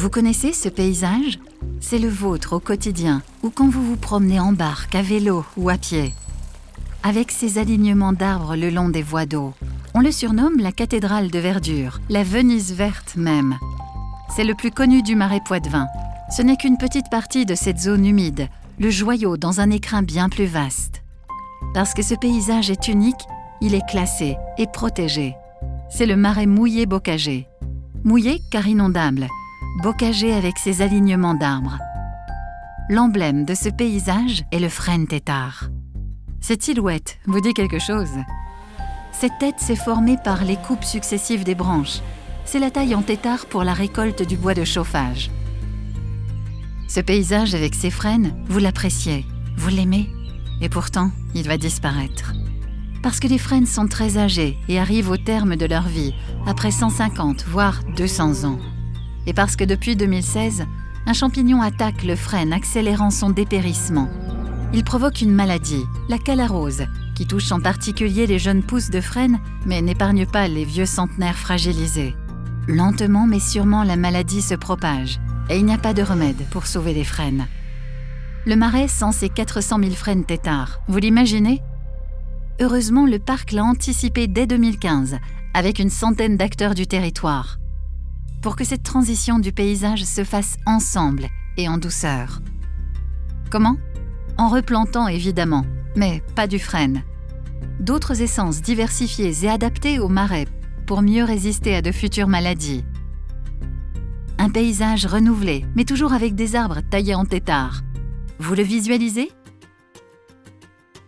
Vous connaissez ce paysage? C'est le vôtre au quotidien ou quand vous vous promenez en barque, à vélo ou à pied. Avec ses alignements d'arbres le long des voies d'eau, on le surnomme la cathédrale de verdure, la Venise verte même. C'est le plus connu du Marais Poitevin. Ce n'est qu'une petite partie de cette zone humide, le joyau dans un écrin bien plus vaste. Parce que ce paysage est unique, il est classé et protégé. C'est le marais mouillé bocagé. Mouillé car inondable, bocagé avec ses alignements d'arbres. L'emblème de ce paysage est le frêne tétard. Cette silhouette vous dit quelque chose? Cette tête s'est formée par les coupes successives des branches. C'est la taille en tétard pour la récolte du bois de chauffage. Ce paysage avec ses frênes, vous l'appréciez, vous l'aimez, et pourtant, il va disparaître. Parce que les frênes sont très âgés et arrivent au terme de leur vie, après 150 voire 200 ans. Et parce que depuis 2016, un champignon attaque le frêne, accélérant son dépérissement. Il provoque une maladie, la calarose, qui touche en particulier les jeunes pousses de frêne, mais n'épargne pas les vieux centenaires fragilisés. Lentement mais sûrement, la maladie se propage, et il n'y a pas de remède pour sauver les frênes. Le Marais sent ses 400 000 frênes têtards, vous l'imaginez? Heureusement, le parc l'a anticipé dès 2015, avec une centaine d'acteurs du territoire, pour que cette transition du paysage se fasse ensemble et en douceur. Comment? En replantant évidemment, mais pas du frêne. D'autres essences diversifiées et adaptées au marais pour mieux résister à de futures maladies. Un paysage renouvelé, mais toujours avec des arbres taillés en tétard. Vous le visualisez?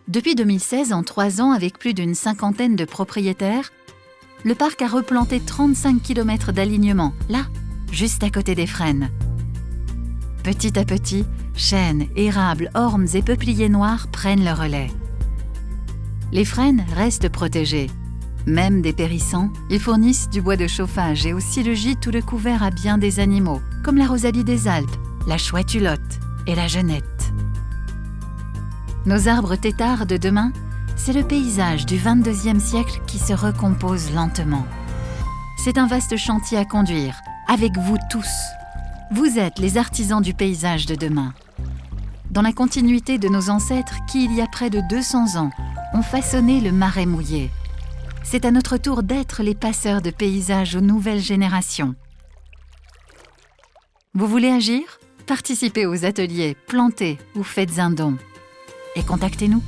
Depuis 2016, en 3 ans, avec plus d'une cinquantaine de propriétaires, le parc a replanté 35 km d'alignement, là, juste à côté des frênes. Petit à petit, chênes, érables, ormes et peupliers noirs prennent le relais. Les frênes restent protégés. Même dépérissants, ils fournissent du bois de chauffage et aussi le gîte ou le couvert à bien des animaux, comme la rosalie des Alpes, la chouette hulotte et la genette. Nos arbres têtards de demain, c'est le paysage du 22e siècle qui se recompose lentement. C'est un vaste chantier à conduire, avec vous tous. Vous êtes les artisans du paysage de demain. Dans la continuité de nos ancêtres qui, il y a près de 200 ans, ont façonné le Marais mouillé. C'est à notre tour d'être les passeurs de paysages aux nouvelles générations. Vous voulez agir? Participez aux ateliers, plantez ou faites un don. Et contactez-nous.